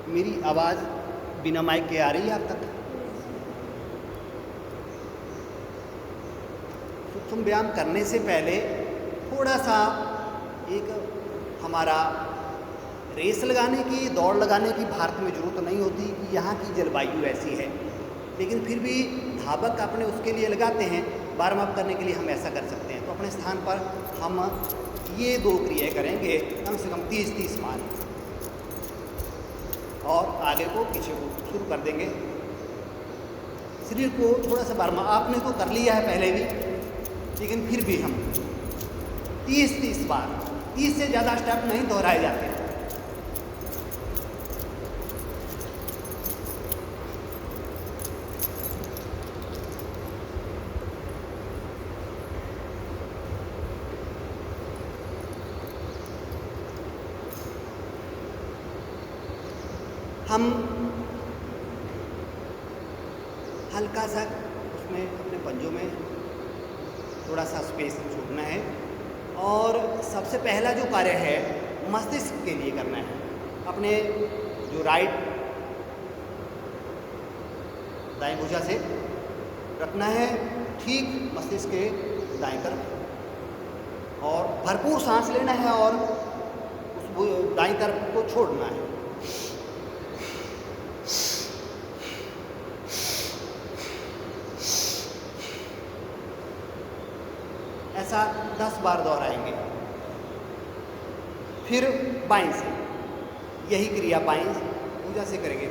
मेरी आवाज़ बिना माइक के आ रही है आप तक? सूक्ष्म व्यायाम करने से पहले थोड़ा सा एक हमारा रेस लगाने की, दौड़ लगाने की भारत में ज़रूरत नहीं होती कि यहाँ की जलवायु ऐसी है, लेकिन फिर भी धावक अपने उसके लिए लगाते हैं, वार्म अप करने के लिए हम ऐसा कर सकते हैं। तो अपने स्थान पर हम ये 2 क्रियाएं करेंगे कम से कम 30-30 बार और आगे को पीछे को शुरू कर देंगे। शरीर को थोड़ा सा वार्म आपने तो कर लिया है पहले भी, लेकिन फिर भी हम 30-30 बार, 30 से ज़्यादा स्टेप नहीं दोहराए जाते हैं। हम हल्का सा उसमें अपने पंजों में थोड़ा सा स्पेस छोड़ना है और सबसे पहला जो कार्य है मस्तिष्क के लिए करना है। अपने जो राइट दाएं भुजा से रखना है ठीक मस्तिष्क के दाएं तरफ और भरपूर सांस लेना है और उस दाएं तरफ को छोड़ना है। ऐसा 10 बार दोहराएंगे। फिर बाएं से यही क्रिया बाएं भुजा से करेंगे।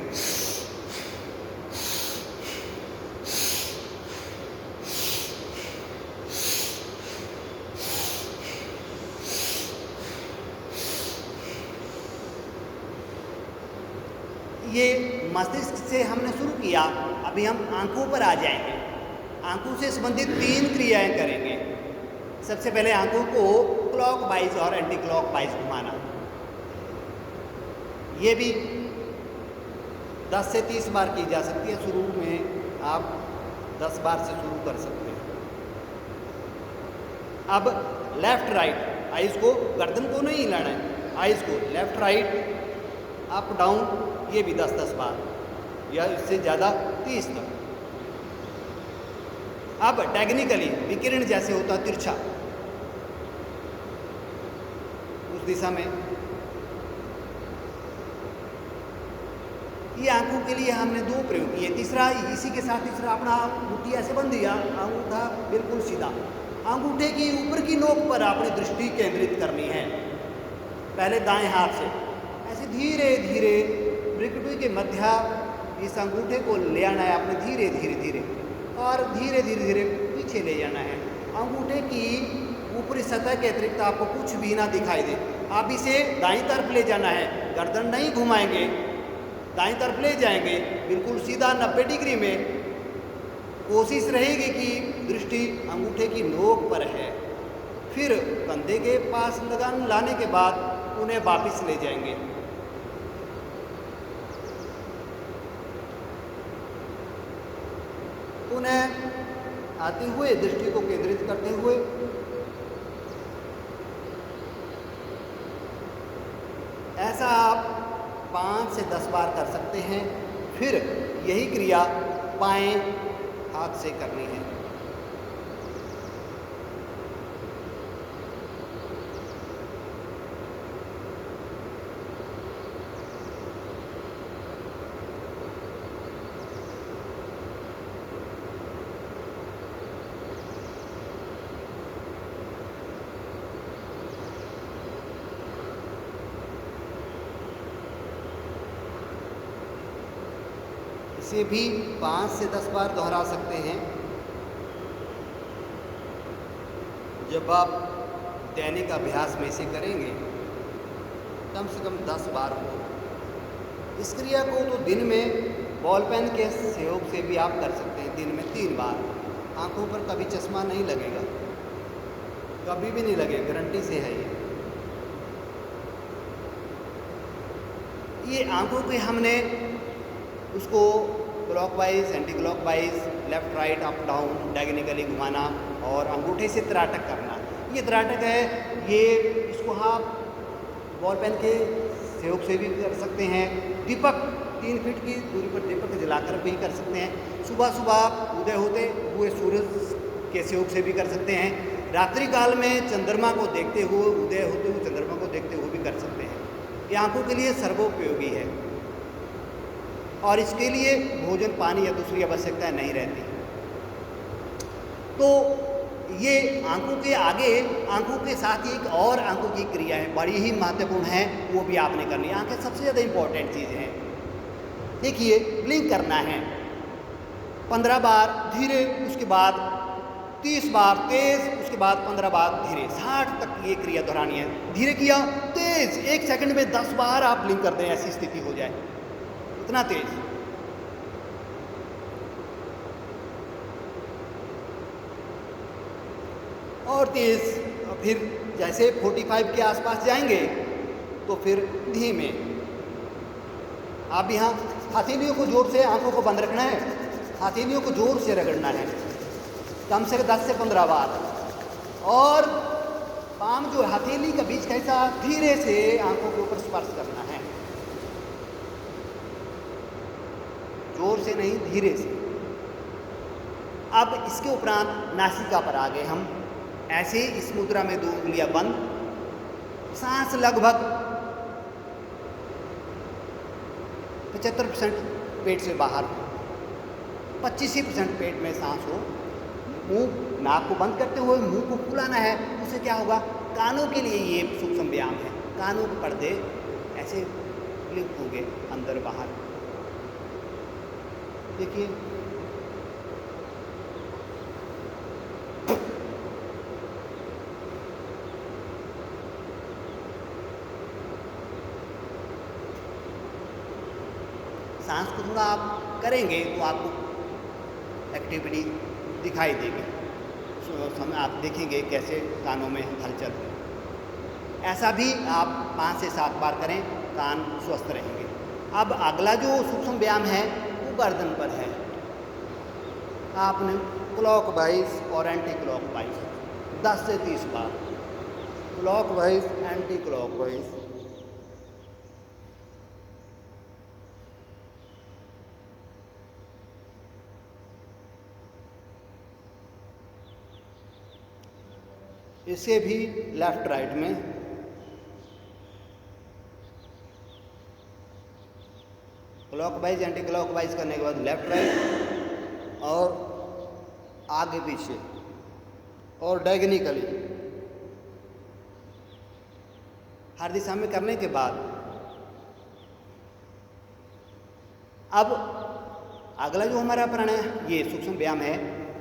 ये मस्तिष्क से हमने शुरू किया, अभी हम आंखों पर आ जाएंगे। आंखों से संबंधित 3 क्रियाएं करेंगे। सबसे पहले आंखों को क्लॉकवाइज और एंटी क्लॉकवाइज घुमाना। ये भी 10 से 30 बार की जा सकती है। शुरू में आप 10 बार से शुरू कर सकते हैं। अब लेफ्ट राइट आइज को, गर्दन को नहीं हिलाना है, आइज को लेफ्ट राइट अप डाउन, ये भी 10-10 बार या इससे ज़्यादा 30 तक। अब डायगोनली विकिरण जैसे होता है तिरछा, उस दिशा में। ये आंखों के लिए हमने 2 प्रयोग किए। तीसरा इसी के साथ तीसरा अपना अंगूठी ऐसे बंद दिया, अंगूठा बिल्कुल सीधा, अंगूठे की ऊपर की नोक पर अपनी दृष्टि केंद्रित करनी है। पहले दाएं हाथ से ऐसे धीरे धीरे भ्रुकुटी के मध्य इस अंगूठे को ले आना है अपने, धीरे धीरे धीरे और धीरे धीरे धीरे पीछे ले जाना है। अंगूठे की ऊपरी सतह के अतिरिक्त आपको कुछ भी ना दिखाई दे। आप इसे दाईं तरफ ले जाना है, गर्दन नहीं घुमाएंगे, दाईं तरफ ले जाएंगे बिल्कुल सीधा 90 डिग्री में। कोशिश रहेगी कि दृष्टि अंगूठे की नोक पर है। फिर कंधे के पास लाने के बाद उन्हें वापस ले जाएंगे। उन्हें आते हुए दृष्टि को केंद्रित करते हुए ऐसा आप 5 से 10 बार कर सकते हैं। फिर यही क्रिया बाएं हाथ से करनी है। इसे भी 5 से 10 बार दोहरा सकते हैं। जब आप दैनिक अभ्यास में इसे करेंगे कम से कम 10 बार हो। इस क्रिया को तो दिन में बॉल पेन के सहयोग से भी आप कर सकते हैं, दिन में 3 बार। आंखों पर कभी चश्मा नहीं लगेगा, कभी भी नहीं लगेगा, गारंटी से है ये आंखों के हमने उसको clockwise, anti clockwise, left right, up down, diagonally घुमाना और अंगूठे से त्राटक करना। ये त्राटक है, ये इसको आप बॉल पेन के सहयोग से भी कर सकते हैं, दीपक 3 फीट की दूरी पर दीपक जलाकर भी कर सकते हैं। सुबह सुबह आप उदय होते हुए सूरज के सहयोग से भी कर सकते हैं। रात्रि काल में चंद्रमा को देखते हुए, उदय होते हुए चंद्रमा को देखते हुए भी कर सकते हैं। ये आँखों के लिए सर्वोपयोगी है और इसके लिए भोजन, पानी या दूसरी आवश्यकता नहीं रहती। तो ये आँखों के आगे, आँखों के साथ ही एक और आँखों की क्रिया है, बड़ी ही महत्वपूर्ण है, वो भी आपने करनी है। आँखें सबसे ज़्यादा इम्पोर्टेंट चीज़ है। देखिए, ब्लिंक करना है 15 बार धीरे, उसके बाद 30 बार तेज, उसके बाद 15 बार धीरे, 60 तक ये क्रिया दोहरानी है। धीरे किया, तेज, 1 सेकंड में 10 बार आप ब्लिंक कर दें, ऐसी स्थिति हो जाए, इतना तेज। और तेज, फिर जैसे 45 के आसपास जाएंगे तो फिर धीमे। आप यहाँ हथेलियों को जोर से, आंखों को बंद रखना है, हथेलियों को जोर से रगड़ना है कम से 10 से 15 बार। और पाम जो हथेली का बीच का हिस्सा धीरे से आंखों के ऊपर स्पर्श करना है, जोर से नहीं, धीरे से। अब इसके उपरांत नासिका पर आ गए हम। ऐसे इस मुद्रा में 2 उंगलियां बंद, सांस लगभग 75% पेट से बाहर, 25% पेट में सांस हो। मुंह, नाक को बंद करते हुए मुंह को फुलाना है। उससे क्या होगा, कानों के लिए ये सूक्ष्म व्यायाम है। कानों के पर्दे ऐसे क्लिप होंगे अंदर बाहर। देखिए, सांस को थोड़ा आप करेंगे तो आपको एक्टिविटी दिखाई देगी। समय आप देखेंगे कैसे कानों में हलचल है। ऐसा भी आप 5 से 7 बार करें, कान स्वस्थ रहेंगे। अब अगला जो सूक्ष्म व्यायाम है वो गर्दन पर है। आपने क्लॉकवाइज और एंटी क्लॉकवाइज 10 से 30 बार, क्लॉकवाइज, एंटी क्लॉकवाइज। इसे भी लेफ्ट राइट में। क्लॉकवाइज, एंटी क्लॉकवाइज करने के बाद लेफ्ट राइट और आगे पीछे और डायगोनिकली हर दिशा में करने के बाद अब अगला जो हमारा प्राणायाम, ये सूक्ष्म व्यायाम है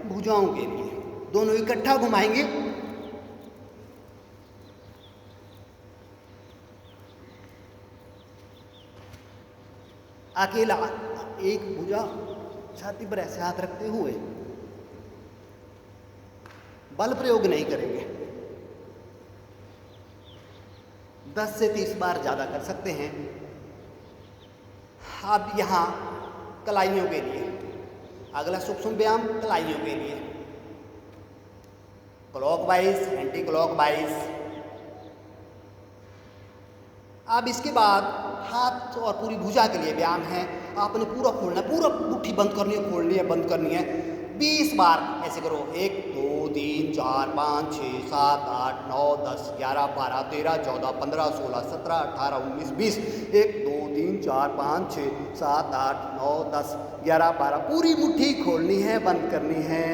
भुजाओं के लिए। दोनों इकट्ठा घुमाएंगे, अकेला एक भुजा छाती पर ऐसे हाथ रखते हुए, बल प्रयोग नहीं करेंगे। 10 से 30 बार ज़्यादा कर सकते हैं। अब यहाँ कलाइयों के लिए अगला सूक्ष्म व्यायाम, कलाइयों के लिए क्लॉकवाइज, एंटी क्लॉकवाइज। अब इसके बाद हाथ और पूरी भुजा के लिए व्यायाम है। आपने पूरा खोलना है, पूरा मुट्ठी बंद करनी है, खोलनी है, बंद करनी है। 20 बार ऐसे करो। 1 2 3 4 5 6 7 8 9 10 11 12 13 14 15 16 17 18 19 20। 1 2 3 4 5 6 7 8 9 10 11 12। पूरी मुट्ठी खोलनी है, बंद करनी है।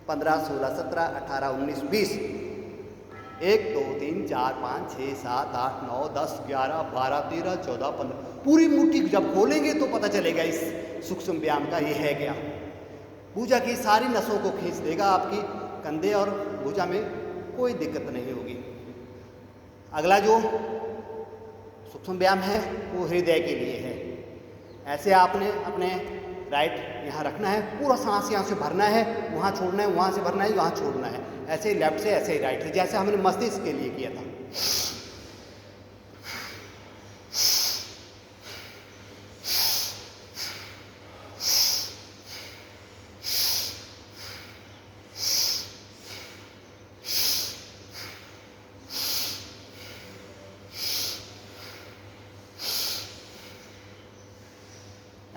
15 16 17 18 19 20। 1 2 3 4 5 6 7 8 9 10 11 12 13 14 15। पूरी मुट्ठी जब खोलेंगे तो पता चलेगा इस सूक्ष्म व्यायाम का ये है क्या। भुजा की सारी नसों को खींच देगा। आपकी कंधे और भुजा में कोई दिक्कत नहीं होगी। अगला जो सूक्ष्म व्यायाम है वो हृदय के लिए है। ऐसे आपने अपने राइट यहाँ रखना है, पूरा सांस यहाँ से भरना है, वहाँ छोड़ना है, वहाँ से भरना है, यहाँ छोड़ना है। ऐसे ही लेफ्ट से, ऐसे ही राइट से, जैसे हमने मस्तिष्क के लिए किया था।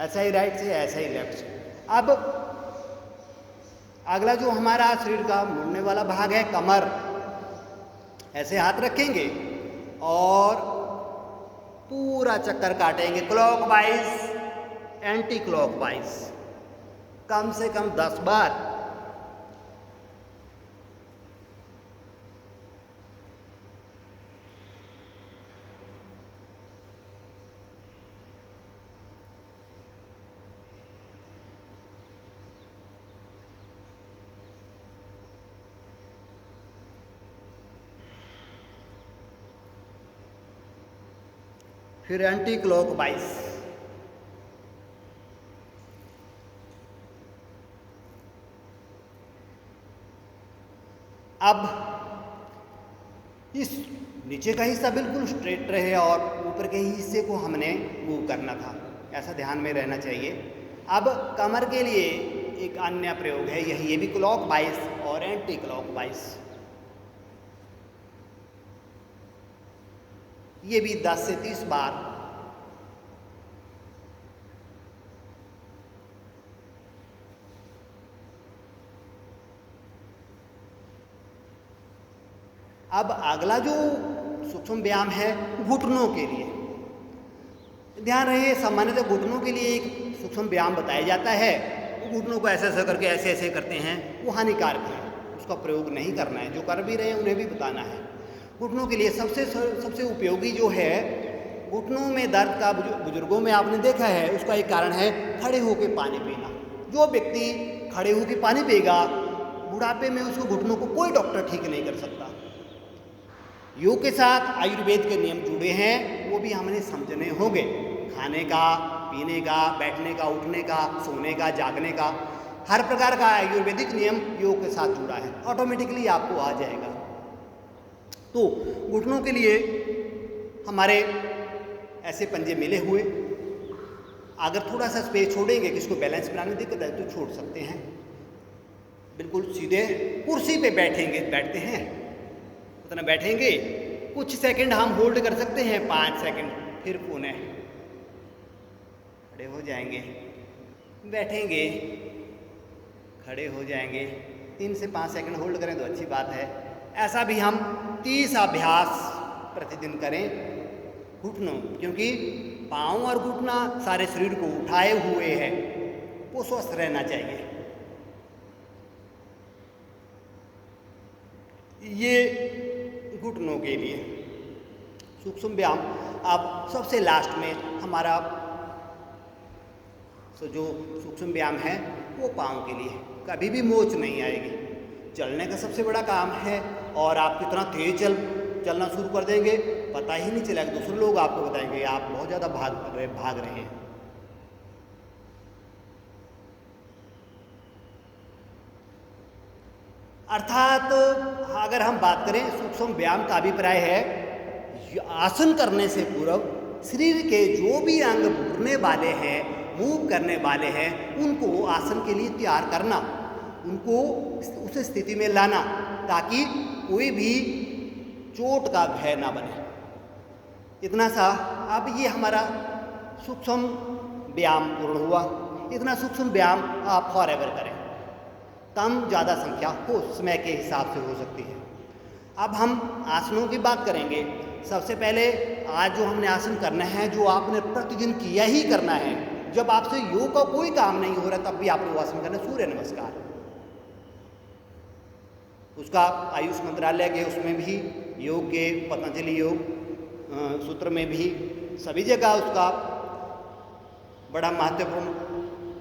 ऐसा ही राइट से, ऐसा ही लेफ्ट से। अब अगला जो हमारा शरीर का मुड़ने वाला भाग है कमर, ऐसे हाथ रखेंगे और पूरा चक्कर काटेंगे क्लॉकवाइज एंटी क्लॉकवाइज, कम से कम 10 बार। फिर एंटी क्लॉकवाइज। अब इस नीचे का हिस्सा बिल्कुल स्ट्रेट रहे और ऊपर के हिस्से को हमने मूव करना था, ऐसा ध्यान में रहना चाहिए। अब कमर के लिए एक अन्य प्रयोग है, यही ये भी क्लॉकवाइज और एंटी क्लॉकवाइज। ये भी 10 से 30 बार। अब अगला जो सूक्ष्म व्यायाम है घुटनों के लिए, ध्यान रहे सामान्यतः घुटनों के लिए एक सूक्ष्म व्यायाम बताया जाता है। घुटनों को ऐसे ऐसे करके ऐसे ऐसे करते हैं, वो हानिकारक है, उसका प्रयोग नहीं करना है। जो कर भी रहे हैं उन्हें भी बताना है। घुटनों के लिए सबसे उपयोगी जो है, घुटनों में दर्द का बुजुर्गों में आपने देखा है, उसका एक कारण है खड़े होकर पानी पीना। जो व्यक्ति खड़े होकर पानी पिएगा, बुढ़ापे में उसको घुटनों को कोई डॉक्टर ठीक नहीं कर सकता। योग के साथ आयुर्वेद के नियम जुड़े हैं, वो भी हमने समझने होंगे। खाने का, पीने का, बैठने का, उठने का, सोने का, जागने का, हर प्रकार का आयुर्वेदिक नियम योग के साथ जुड़ा है, ऑटोमेटिकली आपको आ जाएगा। तो घुटनों के लिए हमारे ऐसे पंजे मिले हुए, अगर थोड़ा सा स्पेस छोड़ेंगे, किसको बैलेंस बनाने में दिक्कत है तो छोड़ सकते हैं। बिल्कुल सीधे कुर्सी पे बैठते हैं उतना बैठेंगे, कुछ सेकंड हम होल्ड कर सकते हैं, 5 सेकंड, फिर पुनः खड़े हो जाएंगे, बैठेंगे, खड़े हो जाएंगे, 3 से 5 सेकंड होल्ड करें तो अच्छी बात है। ऐसा भी हम 30 अभ्यास प्रतिदिन करें घुटनों, क्योंकि पाँव और घुटना सारे शरीर को उठाए हुए है, वो स्वस्थ रहना चाहिए। ये घुटनों के लिए सूक्ष्म व्यायाम। अब सबसे लास्ट में हमारा जो सूक्ष्म व्यायाम है वो पाँव के लिए, कभी भी मोच नहीं आएगी। चलने का सबसे बड़ा काम है, और आप कितना तेज चलना शुरू कर देंगे पता ही नहीं चलेगा, दूसरे लोग आपको बताएंगे आप बहुत ज़्यादा भाग रहे हैं। अर्थात अगर हम बात करें, सूक्ष्म व्यायाम का अभिप्राय है आसन करने से पूर्व शरीर के जो भी अंग घूमने वाले हैं, मूव करने वाले हैं, उनको आसन के लिए तैयार करना, उनको उस स्थिति में लाना ताकि कोई भी चोट का भय ना बने। इतना सा। अब ये हमारा सूक्ष्म व्यायाम पूर्ण हुआ। इतना सूक्ष्म व्यायाम आप फॉरएवर करें, कम ज़्यादा संख्या हो समय के हिसाब से हो सकती है। अब हम आसनों की बात करेंगे। सबसे पहले आज जो हमने आसन करना है, जो आपने प्रतिदिन किया ही करना है, जब आपसे योग का कोई काम नहीं हो रहा तब भी आपने वो आसन करना, सूर्य नमस्कार। उसका आयुष मंत्रालय के उसमें भी, योग के पतंजलि योग सूत्र में भी, सभी जगह उसका बड़ा महत्वपूर्ण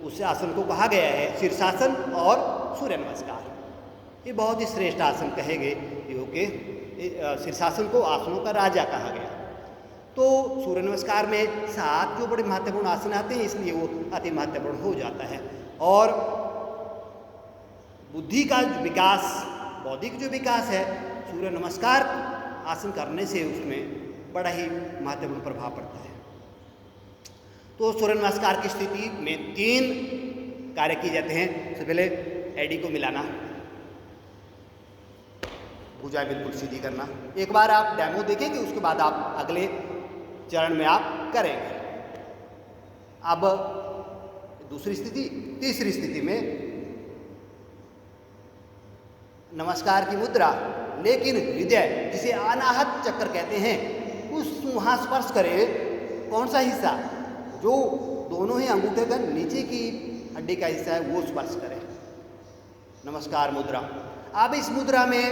उस आसन को कहा गया है, शीर्षासन और सूर्य नमस्कार। ये बहुत ही श्रेष्ठ आसन कहे गए योग के। शीर्षासन को आसनों का राजा कहा गया। तो सूर्य नमस्कार में 7 जो बड़े महत्वपूर्ण आसन आते हैं, इसलिए वो अति महत्वपूर्ण हो जाता है। और बुद्धि का विकास, बौद्धिक जो विकास है, सूर्य नमस्कार आसन करने से उसमें बड़ा ही महत्वपूर्ण प्रभाव पड़ता है। तो सूर्य नमस्कार की स्थिति में 3 कार्य किए जाते हैं। सबसे पहले एडी को मिलाना, भुजा बिल्कुल सीधी करना। एक बार आप डेमो देखेंगे, उसके बाद आप अगले चरण में आप करेंगे। अब दूसरी स्थिति। तीसरी स्थिति में नमस्कार की मुद्रा, लेकिन हृदय जिसे अनाहत चक्र कहते हैं उस वहाँ स्पर्श करें। कौन सा हिस्सा? जो दोनों ही अंगूठे का नीचे की हड्डी का हिस्सा है वो स्पर्श करें। नमस्कार मुद्रा। अब इस मुद्रा में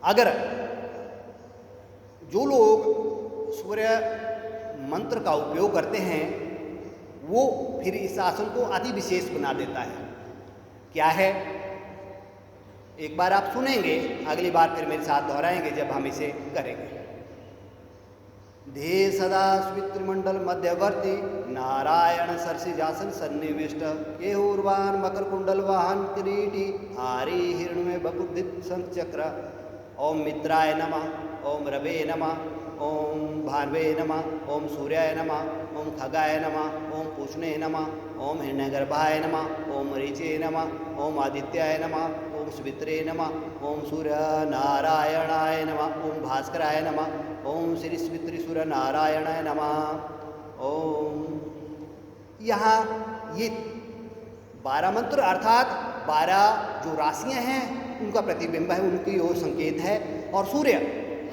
अगर जो लोग सूर्य मंत्र का उपयोग करते हैं वो फिर इस आसन को अति विशेष बना देता है। क्या है? एक बार आप सुनेंगे, अगली बार फिर मेरे साथ दोहराएंगे जब हम इसे करेंगे। धे सदा स्वित्रिमंडल मध्यवर्ती नारायण सरसिजासन सन्निविष्ट केहूर्वान मकर कुंडल वाहन किरीटी हारी हिरण्मय बकुदित शंख चक्र। ओम मित्राय नमः, ओम रवे नमः, ओम भार्वे नमः, ओम सूर्याय नमः, ओम खगाय नमः, ओम पूष्णे नमः, ओम हिरण्यगर्भाय नमः, ओम ऋचे नमः, ओम आदित्याय नमः, ओम सुमित्रे नमः, ओम सूर्य नारायणाय नमः, ओम भास्कराय नमः, ओम श्री स्मित्री सूर्य नारायणाय नमः। ओम। यहाँ ये 12 मंत्र अर्थात 12 जो राशियाँ हैं उनका प्रतिबिंब है, उनकी ओर संकेत है। और सूर्य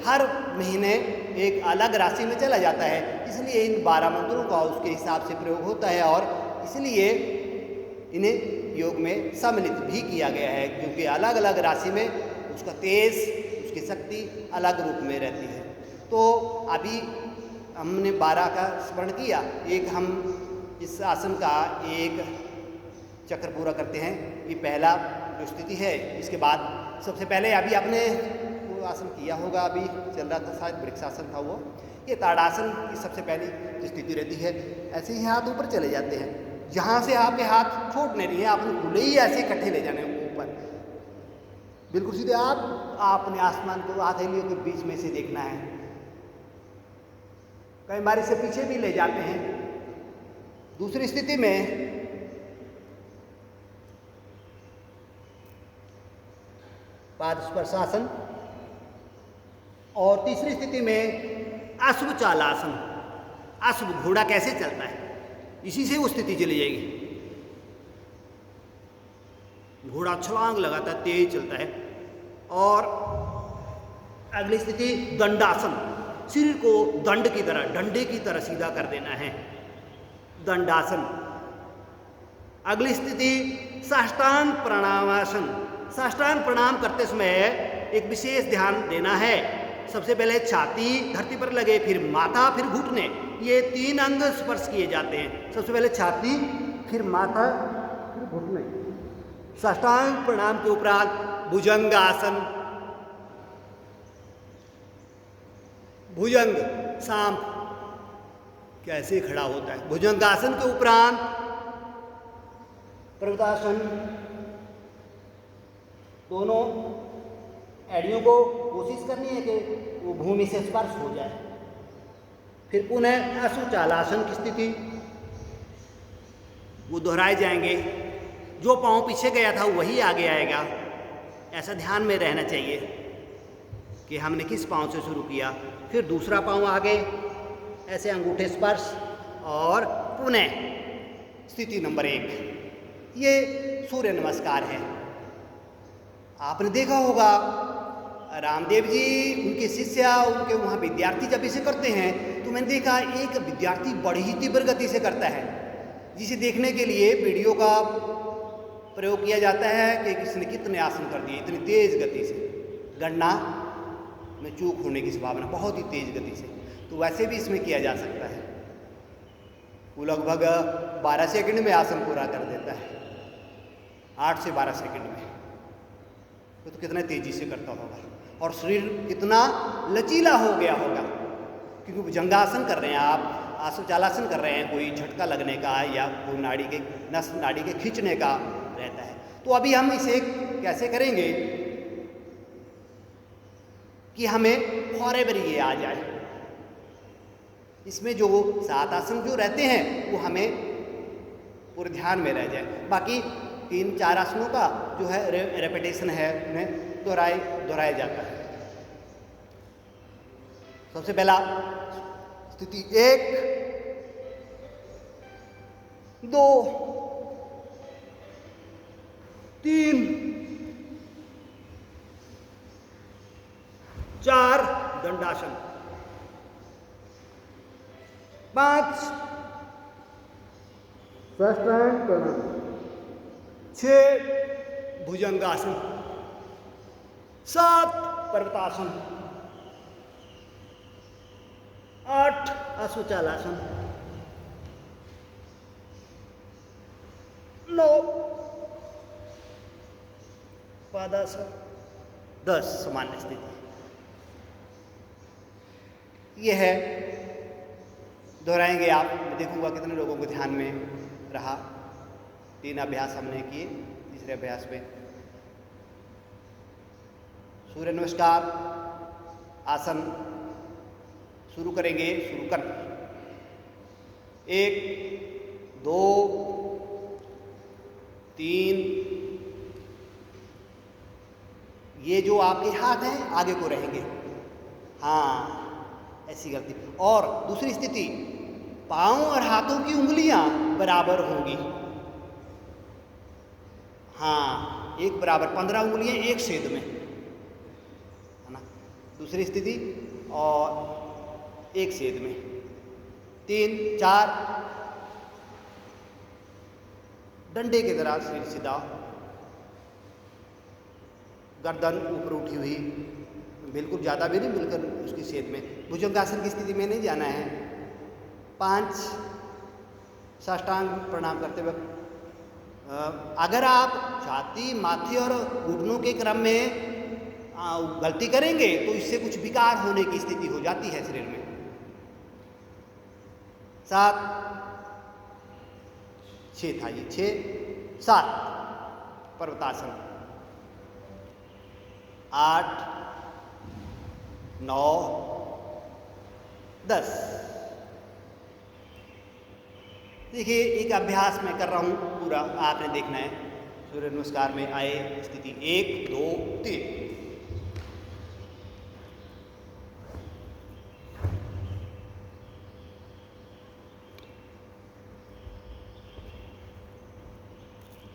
हर महीने एक अलग राशि में चला जाता है, इसलिए इन 12 मंत्रों का उसके हिसाब से प्रयोग होता है और इसलिए इन्हें योग में सम्मिलित भी किया गया है, क्योंकि अलग अलग राशि में उसका तेज, उसकी शक्ति अलग रूप में रहती है। तो अभी हमने 12 का स्मरण किया। एक हम इस आसन का एक चक्र पूरा करते हैं। ये पहला जो स्थिति है, इसके बाद सबसे पहले अभी आपने वो आसन किया होगा, अभी चल रहा था शायद वृक्षासन था वो। ये ताड़ासन की सबसे पहली जो स्थिति रहती है। ऐसे ही हाथ ऊपर चले जाते हैं, जहाँ से आपके हाथ छोड़ने नहीं है, आपने खुले ही ऐसे इकट्ठे ले जाने ऊपर, बिल्कुल सीधे। आपने आसमान को हथेलियों के बीच में से देखना है। कई बार इसे पीछे भी ले जाते हैं। दूसरी स्थिति में पाद स्पर्शासन और तीसरी स्थिति में अश्व चालासन। अश्व घोड़ा कैसे चलता है, इसी से वो स्थिति चली जाएगी। घोड़ा छलांग लगाता है, तेज चलता है। और अगली स्थिति दंडासन। शरीर को दंड की तरह, डंडे की तरह सीधा कर देना है, दंडासन। अगली स्थिति साष्टांग प्रणामासन। साष्टांग प्रणाम करते समय एक विशेष ध्यान देना है। सबसे पहले छाती धरती पर लगे, फिर माथा, फिर घुटने, ये 3 अंग स्पर्श किए जाते हैं। सबसे पहले छाती, फिर माथा, फिर घुटने। साष्टांग प्रणाम के उपरांत भुजंगासन। भुजंग सांप कैसे खड़ा होता है। भुजंगासन के उपरांत पर्वतासन। दोनों एड़ियों को कोशिश करनी है कि वो भूमि से स्पर्श हो जाए। फिर पुनः अश्वचालासन की स्थिति, वो दोहराए जाएंगे। जो पाँव पीछे गया था वही आगे आएगा, ऐसा ध्यान में रहना चाहिए कि हमने किस पाँव से शुरू किया। फिर दूसरा पाँव आगे, ऐसे अंगूठे स्पर्श। और पुनः स्थिति नंबर 1, ये सूर्य नमस्कार है। आपने देखा होगा रामदेव जी, उनके शिष्य, उनके वहाँ विद्यार्थी जब इसे करते हैं तो मैंने देखा एक विद्यार्थी बड़ी ही तीव्र गति से करता है, जिसे देखने के लिए वीडियो का प्रयोग किया जाता है कि किसने कितने आसन कर दिए इतनी तेज गति से। गणना में चूक होने की संभावना, बहुत ही तेज गति से। तो वैसे भी इसमें किया जा सकता है। वो लगभग 12 सेकंड में आसन पूरा कर देता है, 8 से 12 सेकंड में। तो कितना तेजी से करता होगा और शरीर कितना लचीला हो गया होगा, क्योंकि भुजंगासन कर रहे हैं आप, अश्वचालासन कर रहे हैं, कोई झटका लगने का या कोई नाड़ी के नस नाड़ी के खींचने का रहता है। तो अभी हम इसे कैसे करेंगे कि हमें फौरे ये आ जाए। इसमें जो 7 आसन जो रहते हैं वो हमें पूरे ध्यान में रह जाए। बाकी 3-4 आसनों का जो है रेपिटेशन है, उन्हें दोहराया जाता है। सबसे पहला स्थिति 1, 2, 3, 4 दंडासन, 5 साष्टांग प्रणाम, 6 भुजंगासन, 7 पर्वतासन, 8 अश्वचालासन, 9 पादासन, 10 सामान्य स्थिति। ये है, दोहराएंगे आप, मैं देखूंगा कितने लोगों को ध्यान में रहा। 3 अभ्यास हमने किए, तीसरे अभ्यास में सूर्य नमस्कार आसन शुरू करेंगे। शुरू कर 1, 2, 3, ये जो आपके हाथ हैं आगे को रहेंगे, हाँ ऐसी गलती। और दूसरी स्थिति, पांव और हाथों की उंगलियां बराबर होंगी, हाँ एक बराबर, 15 उंगलियां एक छेद में, है ना। दूसरी स्थिति और एक छेद में, 3, 4 डंडे की तरह सिर सीधा, गर्दन ऊपर उठी हुई, बिल्कुल ज़्यादा भी नहीं, बिल्कुल उसकी सेध में। भुजंगासन की स्थिति में नहीं जाना है। 5 साष्टांग प्रणाम करते वक्त अगर आप छाती, माथे और घुटनों के क्रम में गलती करेंगे तो इससे कुछ विकार होने की स्थिति हो जाती है शरीर में। 7 6 था ये, 6 7 पर्वतासन, 8 9 10। देखिए एक अभ्यास मैं कर रहा हूँ पूरा, आपने देखना है। सूर्य नमस्कार में आए स्थिति 1 2 3,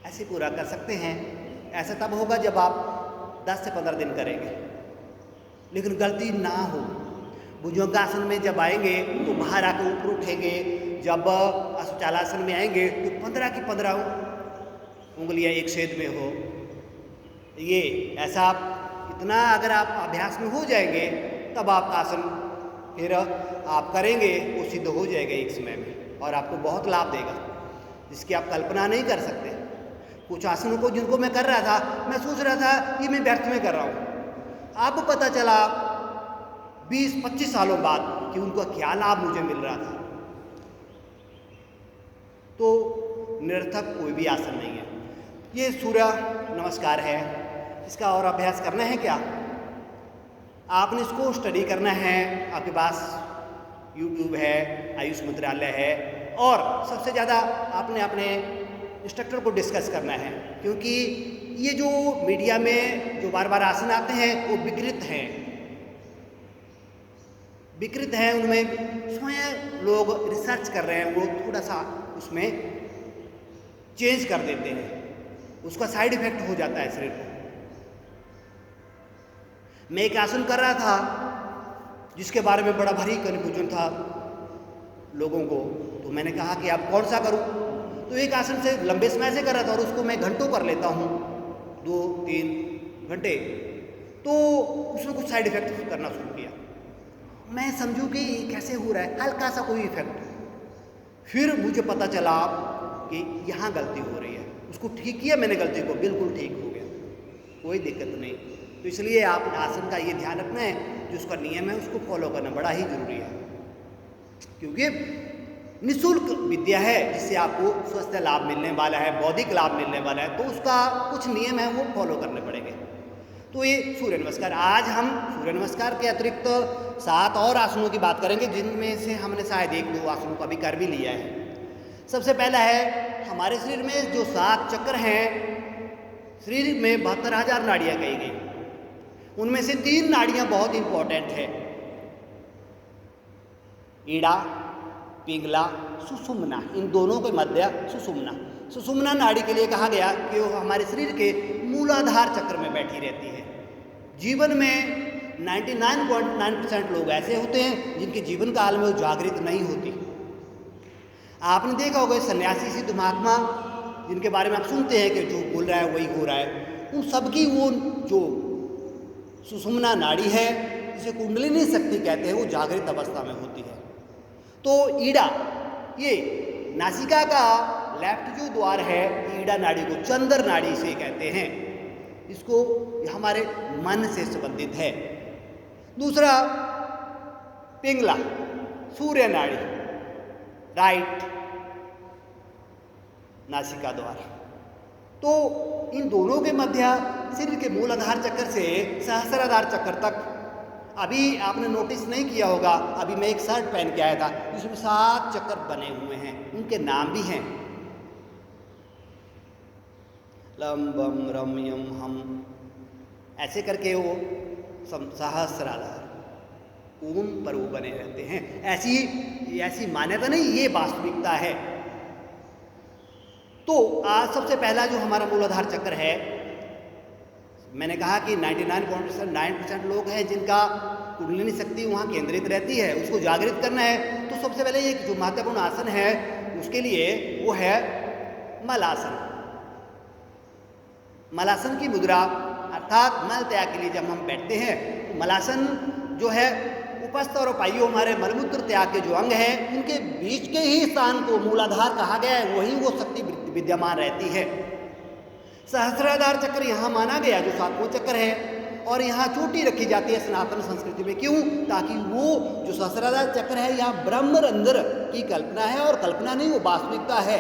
ऐसे पूरा कर सकते हैं। ऐसा तब होगा जब आप 10 से 15 दिन करेंगे, लेकिन गलती ना हो। भुजंगासन में जब आएंगे तो बाहर आकर ऊपर उठेंगे, जब अश्वचालासन में आएंगे तो 15 की 15 उंगलियां एक छेद में हो। ये ऐसा आप इतना अगर आप अभ्यास में हो जाएंगे तब आप आसन फिर आप करेंगे वो सिद्ध हो जाएगा एक समय में, और आपको बहुत लाभ देगा जिसकी आप कल्पना नहीं कर सकते। कुछ आसनों को जिनको मैं कर रहा था, मैं सोच रहा था कि मैं व्यर्थ में कर रहा हूँ, अब पता चला 20-25 सालों बाद कि उनका क्या लाभ मुझे मिल रहा था। तो निरर्थक कोई भी आसन नहीं है। ये सूर्य नमस्कार है, इसका और अभ्यास करना है क्या? आपने इसको स्टडी करना है। आपके पास YouTube है, आयुष मंत्रालय है, और सबसे ज़्यादा आपने अपने इंस्ट्रक्टर को डिस्कस करना है, क्योंकि ये जो मीडिया में जो बार बार आसन आते हैं वो विकृत हैं, उनमें स्वयं लोग रिसर्च कर रहे हैं, वो थोड़ा सा उसमें चेंज कर देते हैं, उसका साइड इफेक्ट हो जाता है शरीर को। मैं एक आसन कर रहा था जिसके बारे में बड़ा भारी कन्फ्यूजन था लोगों को, तो मैंने कहा कि आप कौन सा करूं? तो एक आसन से लंबे समय से कर रहा था और उसको मैं घंटों कर लेता हूँ, 2-3 घंटे, तो उसमें कुछ साइड इफेक्ट करना शुरू किया। मैं समझूं कि ये कैसे हो रहा है, हल्का सा कोई इफेक्ट। फिर मुझे पता चला कि यहाँ गलती हो रही है, उसको ठीक किया मैंने गलती को, बिल्कुल ठीक हो गया, कोई दिक्कत नहीं। तो इसलिए आप आसन का ये ध्यान रखना है, जो उसका नियम है उसको फॉलो करना बड़ा ही जरूरी है, क्योंकि निःशुल्क विद्या है जिससे आपको स्वास्थ्य लाभ मिलने वाला है, बौद्धिक लाभ मिलने वाला है, तो उसका कुछ नियम है वो फॉलो करने पड़ेंगे। तो ये सूर्य नमस्कार, आज हम सूर्य नमस्कार के अतिरिक्त 7 और आसनों की बात करेंगे, जिनमें से हमने शायद 1-2 आसनों का भी कर भी लिया है। सबसे पहला है, हमारे शरीर में जो 7 चक्र हैं, शरीर में 72,000 नाड़ियाँ कही गई, उनमें से 3 नाड़ियाँ बहुत इंपॉर्टेंट है, ईड़ा, पिंगला, सुषुम्ना, इन दोनों के मध्य सुषुम्ना। सुषुम्ना नाड़ी के लिए कहा गया कि वो हमारे शरीर के मूलाधार चक्र में बैठी रहती है। जीवन में 99.9% लोग ऐसे होते हैं जिनके जीवन काल में वो जागृत नहीं होती। आपने देखा होगा सन्यासी सिद्ध महात्मा जिनके बारे में आप सुनते हैं कि जो बोल रहा है वही हो रहा है, उन सबकी वो जो सुषुम्ना नाड़ी है जिसे कुंडलिनी शक्ति कहते हैं वो जागृत अवस्था में होती है। तो ईड़ा, ये नासिका का लेफ्ट जो द्वार है ईड़ा नाड़ी को चंद्र नाड़ी से कहते हैं। इसको हमारे मन से संबंधित है। दूसरा पिंगला, सूर्य नाड़ी, राइट नासिका द्वार। तो इन दोनों के मध्य शरीर के मूलाधार चक्र से सहस्राधार चक्र तक, अभी आपने नोटिस नहीं किया होगा, अभी मैं एक शर्ट पहन के आया था जिसमें 7 चक्र बने हुए हैं, उनके नाम भी हैं। लम बम रम यम हम, ऐसे करके वो सहस्राधार ओम पर वो बने रहते हैं। ऐसी मान्यता नहीं, ये वास्तविकता है। तो आज सबसे पहला जो हमारा मूलाधार चक्र है, मैंने कहा कि 99.9% लोग हैं जिनका कुंडलिनी शक्ति वहाँ केंद्रित रहती है, उसको जागृत करना है। तो सबसे पहले एक जो महत्वपूर्ण आसन है उसके लिए वो है मलासन। मलासन की मुद्रा अर्थात मल त्याग के लिए जब हम बैठते हैं तो मलासन जो है उपस्थ और पाइयों हमारे मलमूत्र त्याग के जो अंग हैं उनके बीच के ही स्थान को मूलाधार कहा गया है, वहीं वो शक्ति विद्यमान रहती है। सहस्राधार चक्र यहाँ माना गया जो 7वां चक्र है, और यहाँ चोटी रखी जाती है सनातन संस्कृति में। क्यों? ताकि वो जो सहस्राधार चक्र है यहाँ ब्रह्मरंध्र की कल्पना है, और कल्पना नहीं वो वास्तविकता है।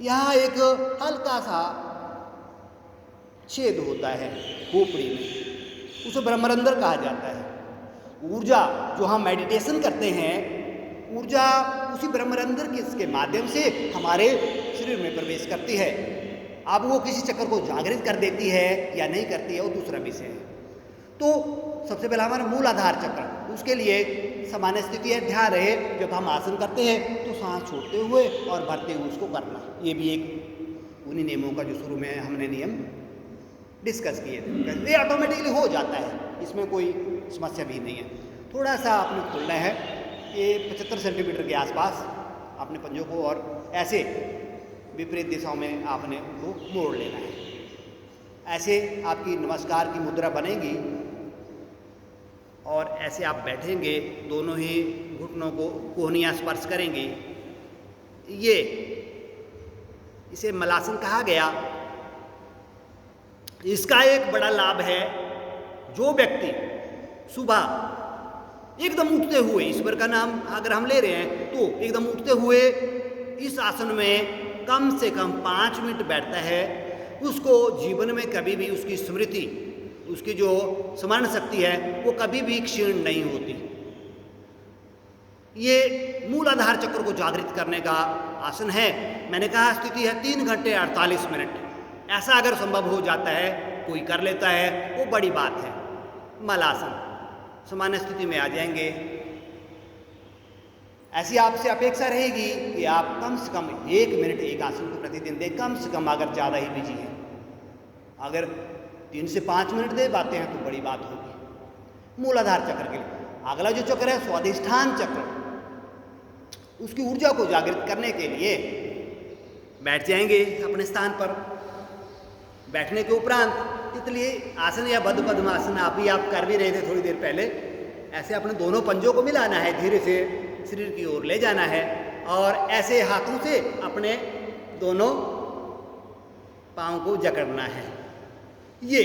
यहाँ एक हल्का सा छेद होता है खोपड़ी में, उसे ब्रह्मरंध्र कहा जाता है। ऊर्जा जो हम मेडिटेशन करते हैं, ऊर्जा उसी ब्रह्मरंध्र के माध्यम से हमारे शरीर में प्रवेश करती है। अब वो किसी चक्र को जागृत कर देती है या नहीं करती है वो दूसरा विषय है। तो सबसे पहला हमारा मूलाधार चक्र, उसके लिए सामान्य स्थिति है, ध्यान रहे जब हम आसन करते हैं तो सांस छोड़ते हुए और भरते हुए उसको करना। ये भी एक उन्हीं नियमों का जो शुरू में हमने नियम डिस्कस किए थे, ये ऑटोमेटिकली हो जाता है, इसमें कोई समस्या भी नहीं है। थोड़ा सा आपने खोलना है, ये 75 सेंटीमीटर के आसपास अपने पंजों को, और ऐसे विपरीत दिशाओं में आपने उनको मोड़ लेना है। ऐसे आपकी नमस्कार की मुद्रा बनेगी, और ऐसे आप बैठेंगे, दोनों ही घुटनों को कोहनियाँ स्पर्श करेंगी। इसे मलासन कहा गया। इसका एक बड़ा लाभ है, जो व्यक्ति सुबह एकदम उठते हुए, ईश्वर का नाम अगर हम ले रहे हैं तो एकदम उठते हुए इस आसन में कम से कम 5 मिनट बैठता है, उसको जीवन में कभी भी उसकी स्मृति, उसकी जो स्मरण शक्ति है वो कभी भी क्षीण नहीं होती। ये मूलाधार चक्र को जागृत करने का आसन है। मैंने कहा स्थिति है 3 घंटे 48 मिनट। ऐसा अगर संभव हो जाता है, कोई कर लेता है, वो बड़ी बात है। मलासन सामान्य स्थिति में आ जाएंगे। ऐसी आपसे अपेक्षा रहेगी कि आप कम से कम 1 मिनट एक आसन को प्रतिदिन दें, कम से कम, अगर ज़्यादा ही बिजी हैं। अगर 3 से 5 मिनट दे पाते हैं तो बड़ी बात होगी। मूलाधार चक्र के लिए अगला जो चक्र है स्वाधिष्ठान चक्र, उसकी ऊर्जा को जागृत करने के लिए बैठ जाएंगे अपने स्थान पर। बैठने के उपरांत तितली आसन या बद्ध पद्मासन आप कर भी रहे थे थोड़ी देर पहले, ऐसे अपने दोनों पंजों को मिलाना है, धीरे से शरीर की ओर ले जाना है, और ऐसे हाथों से अपने दोनों पाँव को जकड़ना है। ये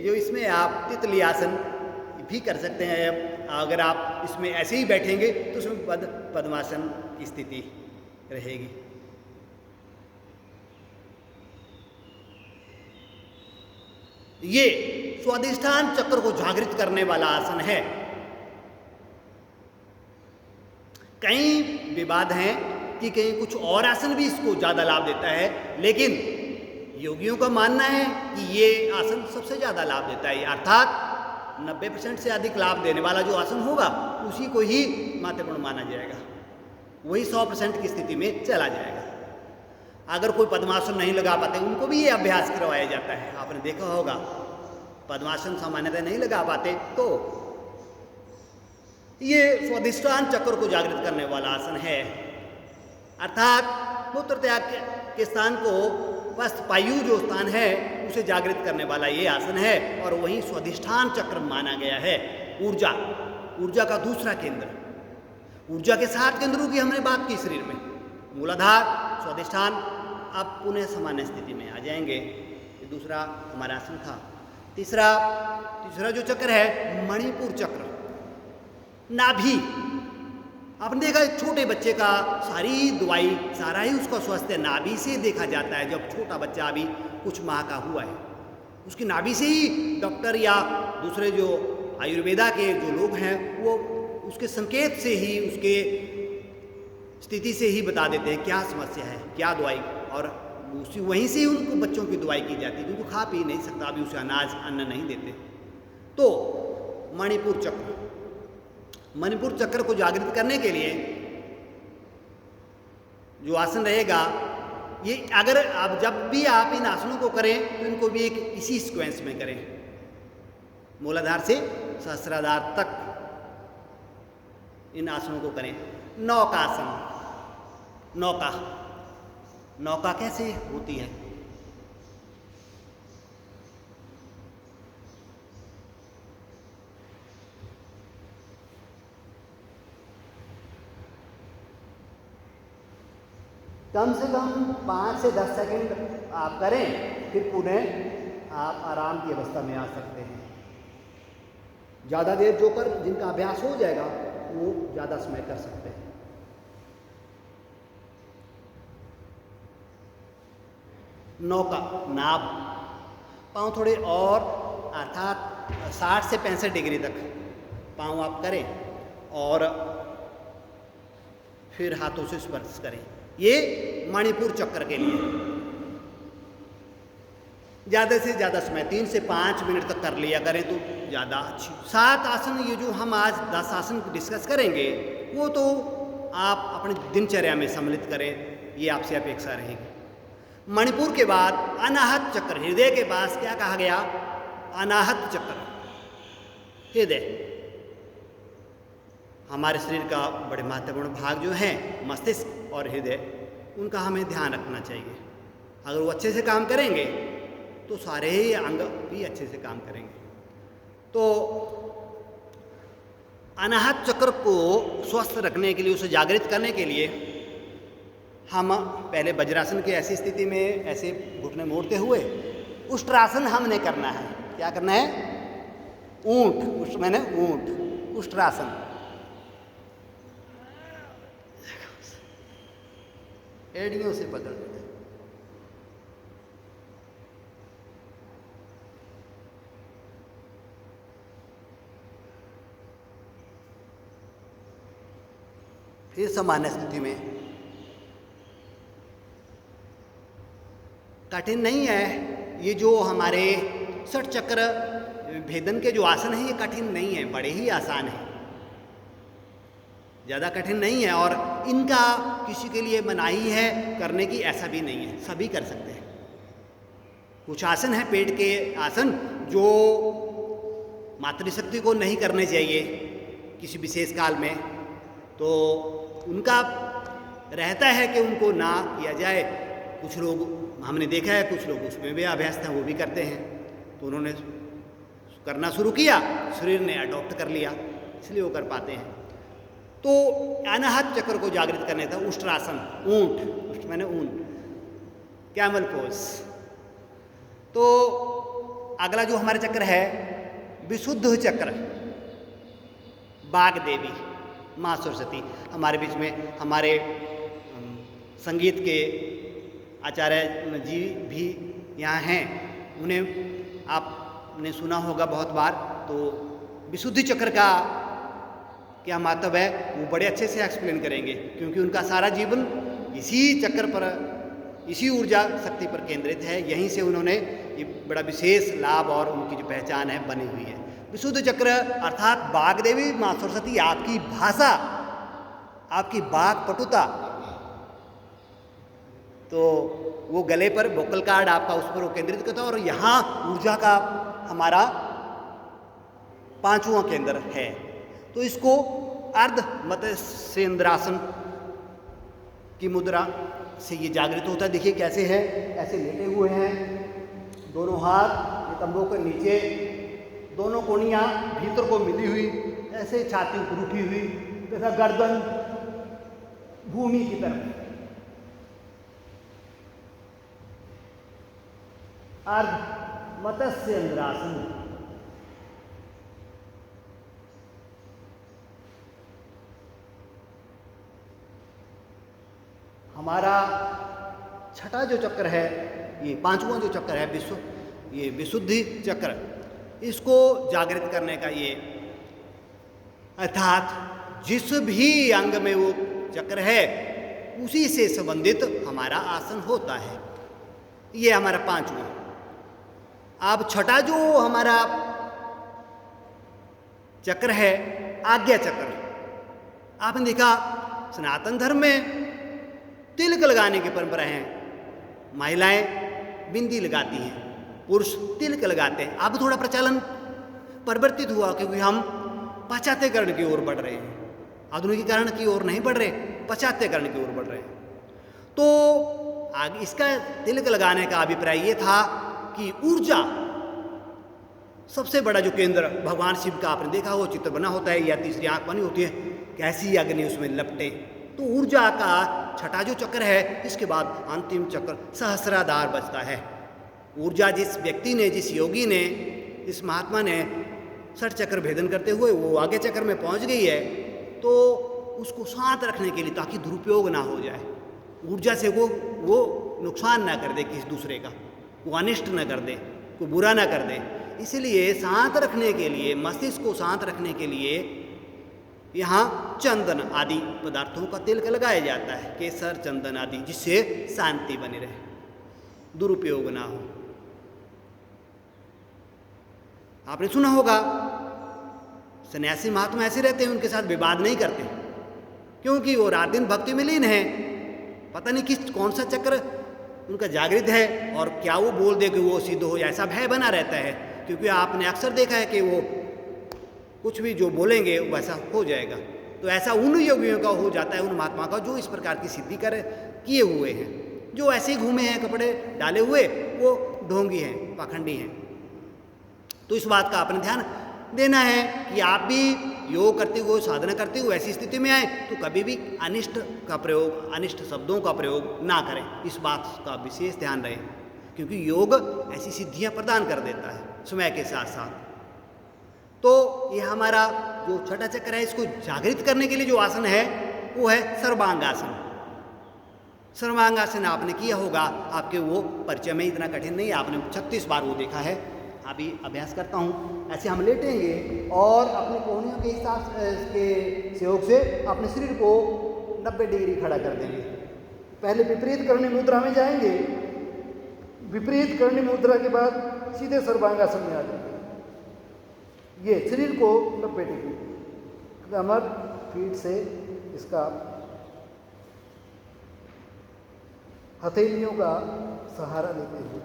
जो इसमें आप तितली आसन भी कर सकते हैं। अगर आप इसमें ऐसे ही बैठेंगे तो उसमें बद्ध पद्मासन की स्थिति रहेगी। ये स्वाधिष्ठान चक्र को जागृत करने वाला आसन है। कई विवाद हैं कि कहीं कुछ और आसन भी इसको ज़्यादा लाभ देता है, लेकिन योगियों का मानना है कि ये आसन सबसे ज़्यादा लाभ देता है, अर्थात 90% से अधिक लाभ देने वाला जो आसन होगा उसी को ही महत्वपूर्ण माना जाएगा। वही 100% की स्थिति में चला जाएगा। अगर कोई पद्मासन नहीं लगा पाते, उनको भी ये अभ्यास करवाया जाता है। आपने देखा होगा, पद्मासन सामान्यतः नहीं लगा पाते तो ये स्वाधिष्ठान चक्र को जागृत करने वाला आसन है। अर्थात मूत्र त्याग के स्थान को, वस्त पायु जो स्थान है उसे जागृत करने वाला ये आसन है, और वही स्वाधिष्ठान चक्र माना गया है। ऊर्जा का दूसरा केंद्र। ऊर्जा के 7 केंद्रों की हमने बात की शरीर में, मूलाधार, स्वाधिष्ठान। अब पुनः सामान्य स्थिति में आ जाएंगे। ये दूसरा हमारा आसन था। तीसरा जो चक्र है मणिपुर चक्र, नाभि। आपने देखा छोटे बच्चे का सारी दवाई, सारा ही उसका स्वास्थ्य नाभि से देखा जाता है। जब छोटा बच्चा अभी कुछ माह का हुआ है, उसकी नाभि से ही डॉक्टर या दूसरे जो आयुर्वेदा के जो लोग हैं वो उसके संकेत से ही, उसके स्थिति से ही बता देते हैं क्या समस्या है, क्या दवाई, और वहीं से ही उनको बच्चों की दवाई की जाती है, क्योंकि खा पी नहीं सकता, अभी उसे अन्न नहीं देते। तो मणिपुर चक्र को जागृत करने के लिए जो आसन रहेगा, ये अगर आप जब भी आप इन आसनों को करें तो इनको भी एक इसी सीक्वेंस में करें, मूलाधार से सहस्राधार तक इन आसनों को करें। नौकासन, नौका कैसे होती है? कम से कम 5 से 10 सेकंड आप करें, फिर पुनः आप आराम की अवस्था में आ सकते हैं। ज़्यादा देर जिनका अभ्यास हो जाएगा वो ज़्यादा समय कर सकते हैं। नौका, नाभ, पाँव थोड़े और, अर्थात 60 से 65 डिग्री तक पाँव आप करें और फिर हाथों से स्पर्श करें। ये मणिपुर चक्र के लिए ज़्यादा से ज़्यादा समय 3 से 5 मिनट तक कर लिया करें तो ज़्यादा अच्छी। 7 आसन, ये जो हम आज 10 आसन डिस्कस करेंगे वो तो आप अपनी दिनचर्या में सम्मिलित करें, ये आपसे अपेक्षा रहेगी। मणिपुर के बाद अनाहत चक्र, हृदय के पास क्या कहा गया? अनाहत चक्र। हृदय हमारे शरीर का बड़े महत्वपूर्ण भाग जो है मस्तिष्क और हृदय, उनका हमें ध्यान रखना चाहिए। अगर वो अच्छे से काम करेंगे तो सारे ही अंग भी अच्छे से काम करेंगे। तो अनाहत चक्र को स्वस्थ रखने के लिए, उसे जागृत करने के लिए हम पहले वज्रासन की ऐसी स्थिति में ऐसे घुटने मोड़ते हुए उष्ट्रासन हमने करना है। क्या करना है? ऊंट, उष्ट्रासन। एड़ियों से पकड़ लेते हैं। फिर सामान्य स्थिति में, कठिन नहीं है ये जो हमारे 60 चक्र भेदन के जो आसन हैं, ये कठिन नहीं है, बड़े ही आसान हैं, ज़्यादा कठिन नहीं है। और इनका किसी के लिए मनाही है करने की, ऐसा भी नहीं है, सभी कर सकते हैं। कुछ आसन हैं पेट के आसन जो मातृशक्ति को नहीं करने चाहिए किसी विशेष काल में, तो उनका रहता है कि उनको ना किया जाए। कुछ लोग हमने देखा है, कुछ लोग उसमें भी अभ्यस्त हैं, वो भी करते हैं, तो उन्होंने करना शुरू किया, शरीर ने अडॉप्ट कर लिया, इसलिए वो कर पाते हैं। तो अनाहत चक्र को जागृत करने था उष्ट्रासन, ऊंट मैंने ऊंट, कैमल पोज। तो अगला जो हमारा चक्र है विशुद्ध चक्र, बाग देवी माँ सरस्वती। हमारे बीच में हमारे संगीत के आचार्य जी भी यहाँ हैं, उन्हें आपने सुना होगा बहुत बार। तो विशुद्धि चक्र का क्या महत्व है वो बड़े अच्छे से एक्सप्लेन करेंगे, क्योंकि उनका सारा जीवन इसी चक्र पर, इसी ऊर्जा शक्ति पर केंद्रित है। यहीं से उन्होंने ये बड़ा विशेष लाभ और उनकी जो पहचान है बनी हुई है। विशुद्ध चक्र अर्थात बागदेवी माँ सरस्वती आपकी भाषा आपकी वाक् पटुता, तो वो गले पर वोकल कार्ड आपका उस पर वो केंद्रित करता है। और यहाँ ऊर्जा का हमारा 5वां केंद्र है। तो इसको अर्ध मत्स्येंद्रासन की मुद्रा से ये जागृत होता है। देखिए कैसे है, ऐसे लेटे हुए हैं, दोनों हाथ नितंबों के नीचे, दोनों कोहनियाँ भीतर को मिली हुई, ऐसे छाती ऊपर उठी हुई, तथा गर्दन भूमि की तरफ। अर्ध मत्स्येंद्रासन। हमारा छठा जो चक्र है, ये 5वां जो चक्र है ये विशुद्धि चक्र, इसको जागृत करने का ये, अर्थात जिस भी अंग में वो चक्र है उसी से संबंधित हमारा आसन होता है। ये हमारा 5वां। अब छठा जो हमारा चक्र है, आज्ञा चक्र। आपने देखा सनातन धर्म में तिलक लगाने की परंपरा है। महिलाएं बिंदी लगाती हैं, पुरुष तिलक लगाते हैं। अब थोड़ा प्रचलन परिवर्तित हुआ क्योंकि हम पाश्चात्यकरण की ओर बढ़ रहे हैं, आधुनिकीकरण की ओर नहीं बढ़ रहे, पाश्चात्यकरण की ओर बढ़ रहे हैं। तो आगे इसका तिलक लगाने का अभिप्राय ये था कि ऊर्जा, सबसे बड़ा जो केंद्र भगवान शिव का आपने देखा, वो चित्र बना होता है या तीसरी आंख बनी होती है, कैसी अग्नि उसमें लपटे। तो ऊर्जा का छठा जो चक्र है, इसके बाद अंतिम चक्र सहस्राधार बचता है। ऊर्जा जिस व्यक्ति ने, जिस योगी ने, इस महात्मा ने षट चक्र भेदन करते हुए वो आगे चक्र में पहुंच गई है, तो उसको शांत रखने के लिए, ताकि दुरुपयोग ना हो जाए, ऊर्जा से वो नुकसान ना कर दे किसी दूसरे का, वो अनिष्ट ना कर दे, कोई बुरा ना कर दे, इसलिए शांत रखने के लिए, मस्तिष्क को शांत रखने के लिए यहाँ चंदन आदि पदार्थों का तिलक लगाया जाता है, केसर, चंदन आदि, जिससे शांति बनी रहे, दुरुपयोग ना हो। आपने सुना होगा सन्यासी महात्मा ऐसे रहते हैं, उनके साथ विवाद नहीं करते क्योंकि वो रात दिन भक्ति में लीन है। पता नहीं कौन सा चक्र उनका जागृत है और क्या वो बोल दे कि वो सिद्ध हो जाए, ऐसा भय बना रहता है। क्योंकि आपने अक्सर देखा है कि वो कुछ भी जो बोलेंगे वैसा हो जाएगा। तो ऐसा उन योगियों का हो जाता है, उन महात्मा का जो इस प्रकार की सिद्धि किए हुए हैं। जो ऐसे ही घूमे हैं, कपड़े डाले हुए, वो ढोंगी हैं, पाखंडी हैं। तो इस बात का आपने ध्यान देना है कि आप भी योग करते हुए, साधना करते हुए ऐसी स्थिति में आए तो कभी भी अनिष्ट का प्रयोग, अनिष्ट शब्दों का प्रयोग ना करें। इस बात का विशेष ध्यान रहे, क्योंकि योग ऐसी सिद्धियां प्रदान कर देता है समय के साथ साथ। तो ये हमारा जो छठा चक्र है, इसको जागृत करने के लिए जो आसन है वो है सर्वांगासन। सर्वांगासन आपने किया होगा, आपके वो परिचय में इतना कठिन नहीं है, आपने 36 बार वो देखा है। अभी अभ्यास करता हूँ। ऐसे हम लेटेंगे और अपने कोहनियों के हिसाब के सहयोग से अपने शरीर को 90 डिग्री खड़ा कर देंगे। पहले विपरीत करनी मुद्रा में जाएंगे, विपरीत करनी मुद्रा के बाद सीधे सर्वांगासन में आ जाएंगे। ये शरीर को 90 डिग्री, कमर पीठ से इसका हथेलियों का सहारा लेते हुए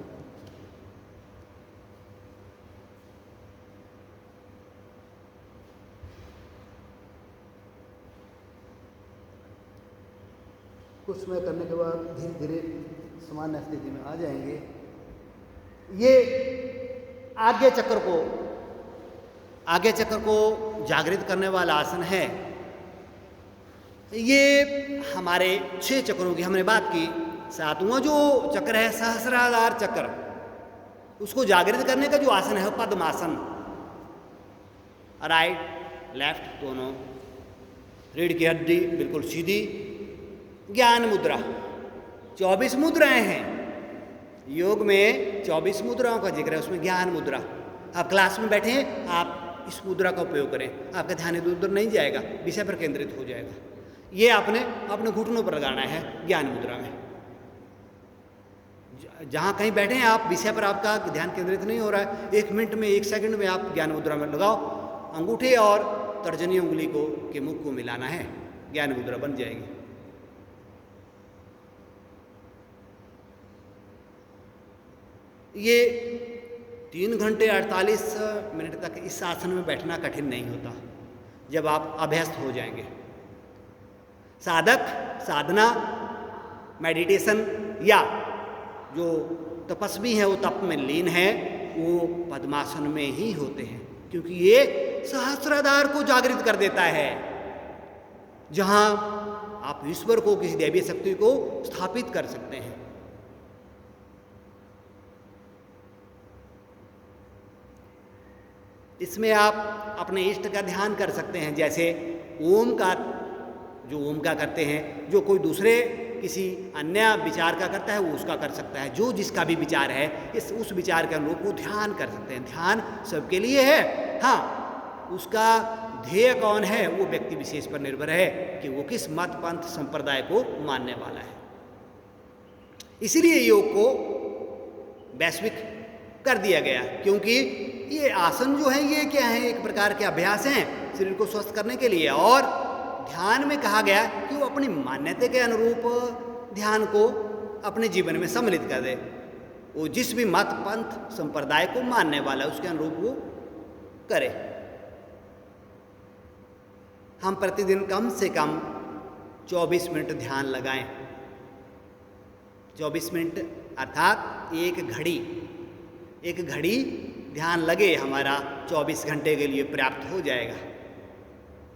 कुछ समय करने के बाद धीरे धीरे सामान्य स्थिति में आ जाएंगे। ये आज्ञा चक्र को जागृत करने वाला आसन है। ये हमारे 6 चक्रों की हमने बात की। 7वां जो चक्र है सहस्राधार चक्र, उसको जागृत करने का जो आसन है पद्मासन। राइट लेफ्ट दोनों, रीढ़ की हड्डी बिल्कुल सीधी, ज्ञान मुद्रा। 24 मुद्राएं हैं योग में, 24 मुद्राओं का जिक्र है, उसमें ज्ञान मुद्रा। आप क्लास में बैठे हैं, आप इस मुद्रा का उपयोग करें, आपका ध्यान इधर उधर नहीं जाएगा, विषय पर केंद्रित हो जाएगा। ये आपने अपने घुटनों पर लगाना है ज्ञान मुद्रा में। जहाँ कहीं बैठे हैं आप, विषय पर आपका ध्यान केंद्रित नहीं हो रहा है, 1 मिनट में 1 सेकंड में आप ज्ञान मुद्रा में लगाओ। अंगूठे और तर्जनी उंगली के मुख को मिलाना है ज्ञान मुद्रा बन जाएगी। ये 3 घंटे 48 मिनट तक इस आसन में बैठना कठिन नहीं होता जब आप अभ्यस्त हो जाएंगे। साधक साधना मेडिटेशन या जो तपस्वी है वो तप में लीन है, वो पद्मासन में ही होते हैं, क्योंकि ये सहस्राधार को जागृत कर देता है, जहां आप ईश्वर को, किसी दैवीय शक्ति को स्थापित कर सकते हैं। इसमें आप अपने इष्ट का ध्यान कर सकते हैं, जैसे ओम का, जो ओम का करते हैं, जो कोई दूसरे किसी अन्य विचार का करता है वो उसका कर सकता है। जो जिसका भी विचार है उस विचार के अनुरूप वो ध्यान कर सकते हैं। ध्यान सबके लिए है, हाँ, उसका ध्येय कौन है वो व्यक्ति विशेष पर निर्भर है कि वो किस मत पंथ संप्रदाय को मानने वाला है। इसीलिए योग को वैश्विक कर दिया गया, क्योंकि ये आसन जो है ये क्या है, एक प्रकार के अभ्यास हैं शरीर को स्वस्थ करने के लिए। और ध्यान में कहा गया कि वो अपनी मान्यता के अनुरूप ध्यान को अपने जीवन में सम्मिलित कर दे। वो जिस भी मत पंथ संप्रदाय को मानने वाला है उसके अनुरूप वो करे। हम प्रतिदिन कम से कम 24 मिनट ध्यान लगाएं। 24 मिनट अर्थात एक घड़ी ध्यान लगे, हमारा 24 घंटे के लिए पर्याप्त हो जाएगा।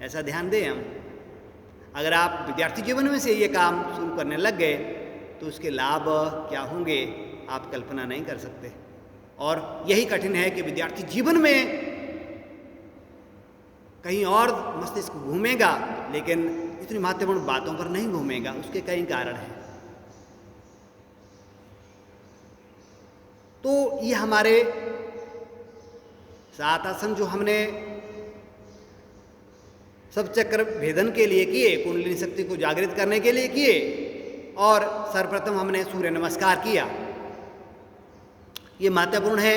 ऐसा ध्यान दें हम। अगर आप विद्यार्थी जीवन में से ये काम शुरू करने लग गए तो उसके लाभ क्या होंगे आप कल्पना नहीं कर सकते। और यही कठिन है कि विद्यार्थी जीवन में कहीं और मस्तिष्क घूमेगा, लेकिन इतनी महत्वपूर्ण बातों पर नहीं घूमेगा। उसके कई कारण हैं। तो ये हमारे 7 आसन जो हमने सब चक्र भेदन के लिए किए, कुंडलिनी शक्ति को जागृत करने के लिए किए, और सर्वप्रथम हमने सूर्य नमस्कार किया। ये महत्वपूर्ण है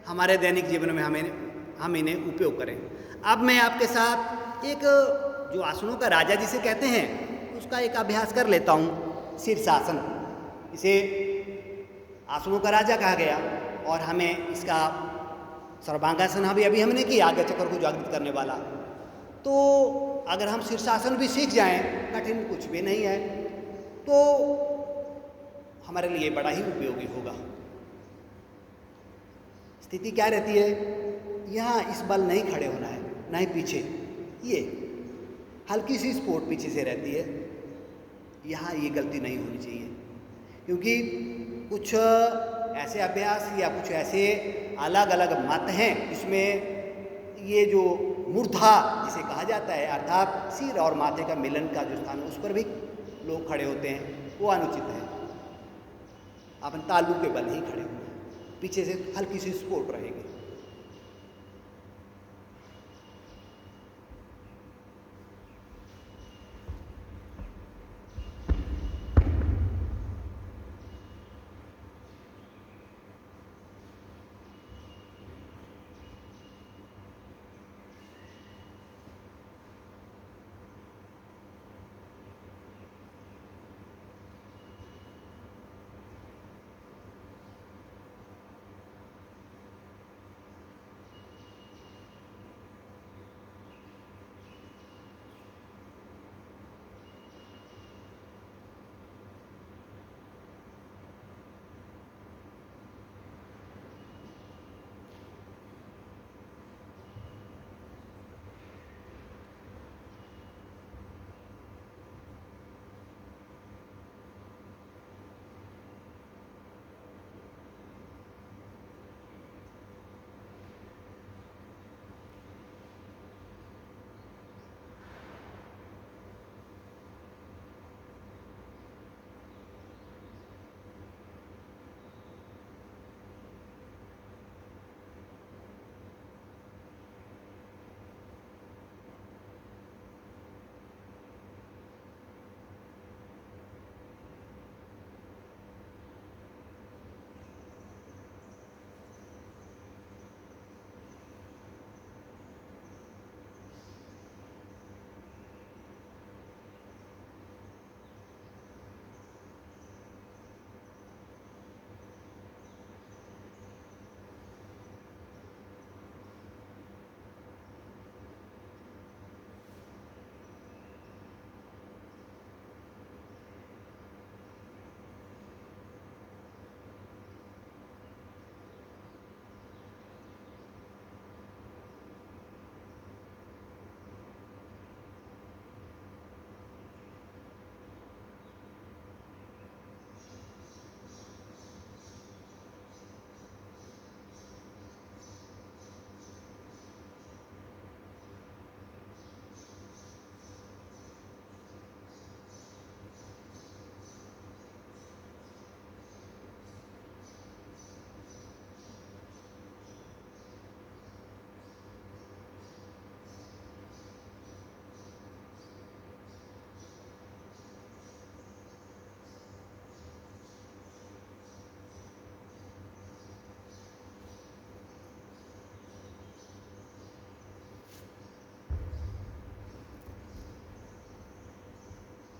हमारे दैनिक जीवन में, हम इन्हें उपयोग करें। अब मैं आपके साथ एक जो आसनों का राजा जिसे कहते हैं उसका एक अभ्यास कर लेता हूँ, शीर्षासन। इसे आसनों का राजा कहा गया और हमें इसका सर्वांगासन अभी हमने किया, आगे चक्र को जागृत करने वाला। तो अगर हम शीर्षासन भी सीख जाएं, कठिन कुछ भी नहीं है, तो हमारे लिए बड़ा ही उपयोगी होगा। स्थिति क्या रहती है, यहाँ इस बल नहीं खड़े होना है, ना ही पीछे, ये हल्की सी स्पोर्ट पीछे से रहती है। यहाँ ये गलती नहीं होनी चाहिए, क्योंकि कुछ ऐसे अभ्यास या कुछ ऐसे अलग अलग मत हैं जिसमें ये जो मूर्धा जिसे कहा जाता है, अर्थात सिर और माथे का मिलन का जो स्थान है उस पर भी लोग खड़े होते हैं, वो अनुचित है। अपन तालू के बल ही खड़े होंगे, पीछे से हल्की सी सपोर्ट रहेगी।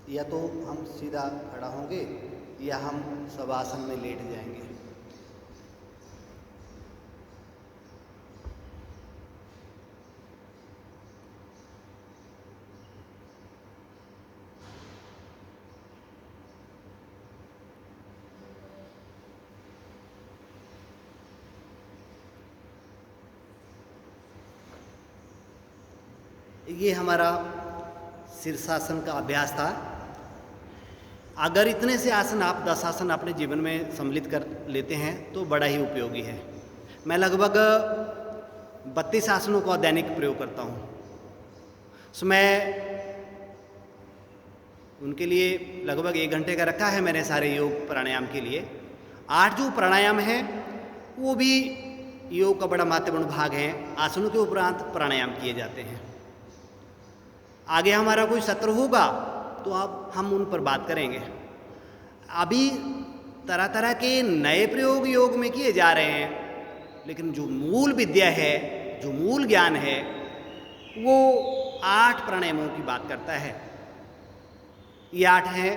या तो हम सीधा खड़ा होंगे या हम शवासन में लेट जाएंगे। ये हमारा शीर्षासन का अभ्यास था। अगर इतने से आसन आप 10 आसन अपने जीवन में सम्मिलित कर लेते हैं तो बड़ा ही उपयोगी है। मैं लगभग 32 आसनों का दैनिक प्रयोग करता हूँ। उसमें उनके लिए लगभग 1 घंटे का रखा है मैंने सारे योग प्राणायाम के लिए। 8 जो प्राणायाम हैं वो भी योग का बड़ा महत्वपूर्ण भाग है। आसनों के उपरांत प्राणायाम किए जाते हैं। आगे हमारा कोई सत्र होगा तो अब हम उन पर बात करेंगे। अभी तरह तरह के नए प्रयोग योग में किए जा रहे हैं, लेकिन जो मूल विद्या है, जो मूल ज्ञान है, वो 8 प्राणायामों की बात करता है। ये 8 हैं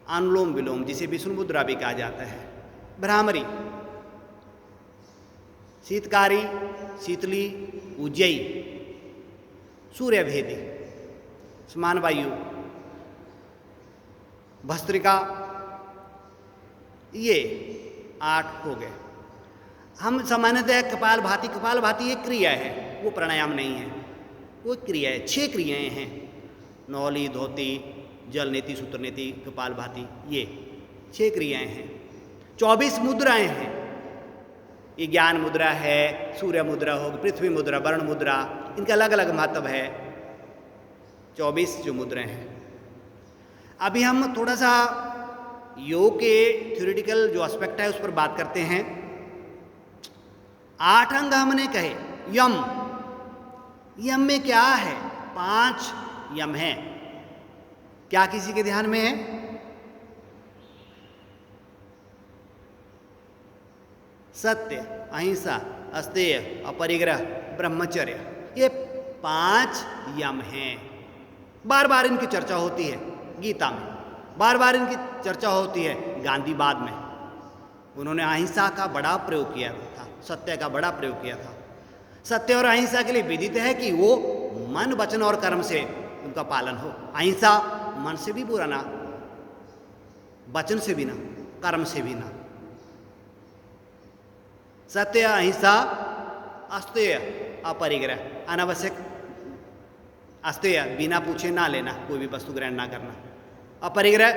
अनुलोम विलोम, जिसे विष्णु मुद्रा भी कहा जाता है, भ्रामरी, शीतकारी, शीतली, उज्जयी, सूर्यभेदी, समान वायु, भस्त्रिका, ये 8 हो गए। हम सामान्यतः कपालभाति एक क्रिया है, वो प्राणायाम नहीं है, वो क्रिया है। 6 क्रियाएं हैं, नौली, धोती, जल नीति, सूत्र नीति, कपालभाति, ये 6 क्रियाएं हैं। 24 मुद्राएं हैं। ये ज्ञान मुद्रा है, सूर्य मुद्रा होगी, पृथ्वी मुद्रा, वर्ण मुद्रा, इनका अलग अलग महत्व है। 24 जो मुद्राएं हैं। अभी हम थोड़ा सा योग के थ्योरेटिकल जो एस्पेक्ट है उस पर बात करते हैं। 8 अंग हमने कहे। यम, यम में क्या है? 5 यम हैं। क्या किसी के ध्यान में है? सत्य, अहिंसा, अस्तेय, अपरिग्रह, ब्रह्मचर्य, ये 5 यम हैं। बार बार इनकी चर्चा होती है गीता में, बार बार इनकी चर्चा होती है गांधीवाद में। उन्होंने अहिंसा का बड़ा प्रयोग किया था, सत्य का बड़ा प्रयोग किया था। सत्य और अहिंसा के लिए विदित है कि वो मन, वचन और कर्म से उनका पालन हो। अहिंसा मन से भी बुरा ना, वचन से भी ना, कर्म से भी ना। सत्य, अहिंसा, अस्तेय, अपरिग्रह, अनावश्यक, अस्तेय बिना पूछे ना लेना, कोई भी वस्तु ग्रहण ना करना। अपरिग्रह,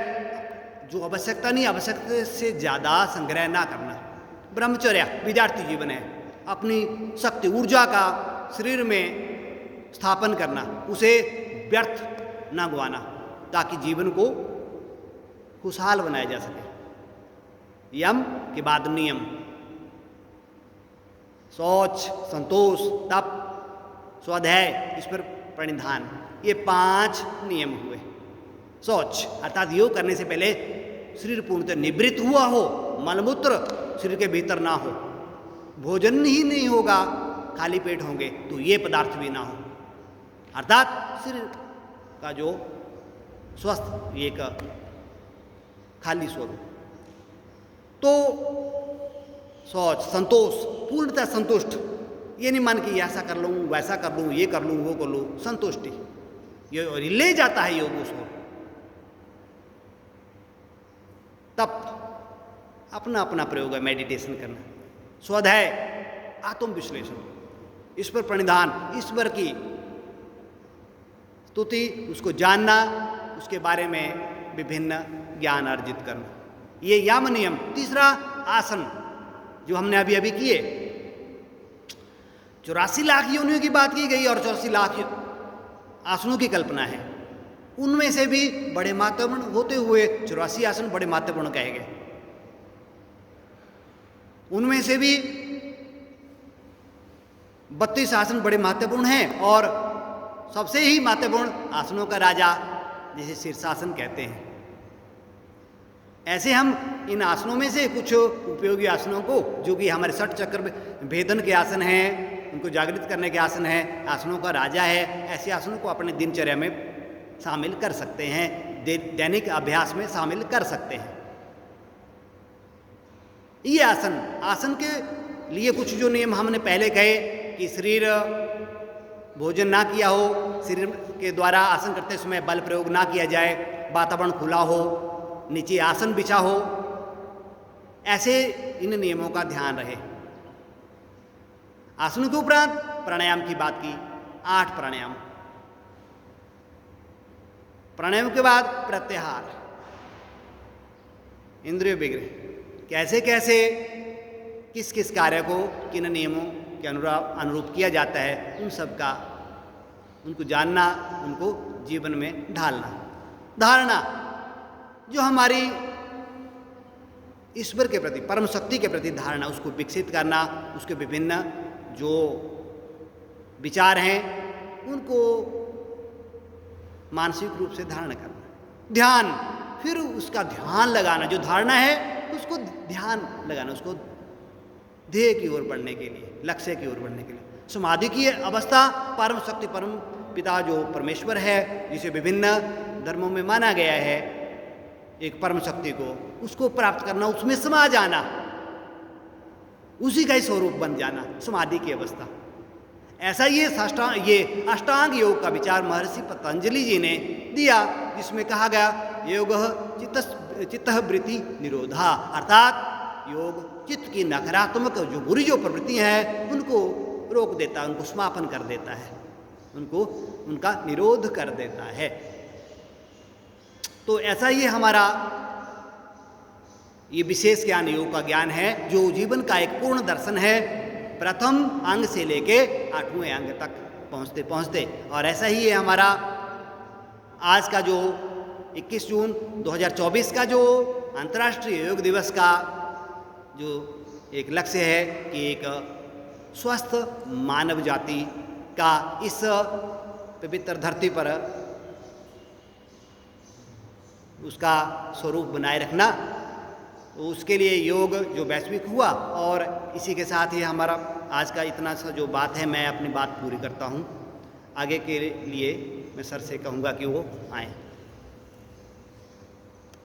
जो आवश्यकता नहीं, आवश्यकता से ज़्यादा संग्रह ना करना। ब्रह्मचर्य, विद्यार्थी जीवन है, अपनी शक्ति, ऊर्जा का शरीर में स्थापन करना, उसे व्यर्थ ना गवाना, ताकि जीवन को खुशहाल बनाया जा सके। यम के बाद नियम, शौच, संतोष, तप, स्वाध्याय, इस पर प्रणिधान, ये 5 नियम हुए। शौच अर्थात योग करने से पहले शरीर पूर्णतः निवृत्त हुआ हो, मलमूत्र शरीर के भीतर ना हो, भोजन ही नहीं होगा, खाली पेट होंगे तो ये पदार्थ भी ना हो, अर्थात शरीर का जो स्वस्थ एक खाली स्वरूप। तो शौच, संतोष, पूर्णतः संतुष्ट, ये नहीं मान कि ऐसा कर लूँ, वैसा कर लूँ, ये कर लूँ, वो कर लूँ, संतुष्टि, ये ले जाता है योग उसको। तप, अपना अपना प्रयोग है, मेडिटेशन करना। स्वाध्याय, आत्म विश्लेषण, इस पर प्रणिधान, ईश्वर की स्तुति, उसको जानना, उसके बारे में विभिन्न ज्ञान अर्जित करना, ये यम नियम। तीसरा आसन, जो हमने अभी अभी किए। 84 लाख योनियों की बात की गई और 84 लाख आसनों की कल्पना है। उनमें से भी बड़े महत्वपूर्ण होते हुए 84 आसन बड़े महत्वपूर्ण कहे गए। उनमें से भी 32 आसन बड़े महत्वपूर्ण हैं और सबसे ही महत्वपूर्ण आसनों का राजा जिसे शीर्षासन कहते हैं। ऐसे हम इन आसनों में से कुछ उपयोगी आसनों को, जो कि हमारे 60 चक्र भेदन के आसन हैं, उनको जागृत करने के आसन हैं, आसनों का राजा है, ऐसे आसनों को अपने दिनचर्या में शामिल कर सकते हैं, दैनिक अभ्यास में शामिल कर सकते हैं। ये आसन के लिए कुछ जो नियम हमने पहले कहे कि शरीर भोजन ना किया हो, शरीर के द्वारा आसन करते समय बल प्रयोग ना किया जाए, वातावरण खुला हो, नीचे आसन बिछा हो, ऐसे इन नियमों का ध्यान रहे। आसनों के उपरांत प्राणायाम की बात की, 8 प्राणायाम। प्राणायाम के बाद प्रत्याहार, इंद्रिय विग्रह, कैसे कैसे किस किस कार्य को किन नियमों के अनुरूप किया जाता है, उन सब का उनको जानना, उनको जीवन में ढालना। धारणा, जो हमारी ईश्वर के प्रति, परम शक्ति के प्रति धारणा, उसको विकसित करना, उसके विभिन्न जो विचार हैं उनको मानसिक रूप से धारण करना। ध्यान, फिर उसका ध्यान लगाना, जो धारणा है उसको ध्यान लगाना, उसको ध्येय की ओर बढ़ने के लिए, लक्ष्य की ओर बढ़ने के लिए। समाधि की अवस्था, परम शक्ति, परम पिता जो परमेश्वर है, जिसे विभिन्न धर्मों में माना गया है, एक परम शक्ति को, उसको प्राप्त करना, उसमें समा जाना, उसी का ही स्वरूप बन जाना, समाधि की अवस्था। ऐसा ये अष्टांग योग का विचार महर्षि पतंजलि जी ने दिया, जिसमें कहा गया योगः चित्तवृत्ति निरोधा, अर्थात योग चित्त की नकारात्मक जो बुरी जो प्रवृत्तियां हैं उनको रोक देता है, उनको समापन कर देता है, उनको उनका निरोध कर देता है। तो ऐसा ही हमारा ये विशेष ज्ञान योग का ज्ञान है, जो जीवन का एक पूर्ण दर्शन है, प्रथम अंग से लेके 8वें अंग तक पहुँचते पहुँचते। और ऐसा ही है हमारा आज का जो 21 जून 2024 का जो अंतर्राष्ट्रीय योग दिवस का जो एक लक्ष्य है कि एक स्वस्थ मानव जाति का इस पवित्र धरती पर उसका स्वरूप बनाए रखना, उसके लिए योग जो वैश्विक हुआ। और इसी के साथ ही हमारा आज का इतना सा जो बात है, मैं अपनी बात पूरी करता हूँ। आगे के लिए मैं सर से कहूँगा कि वो आएँ।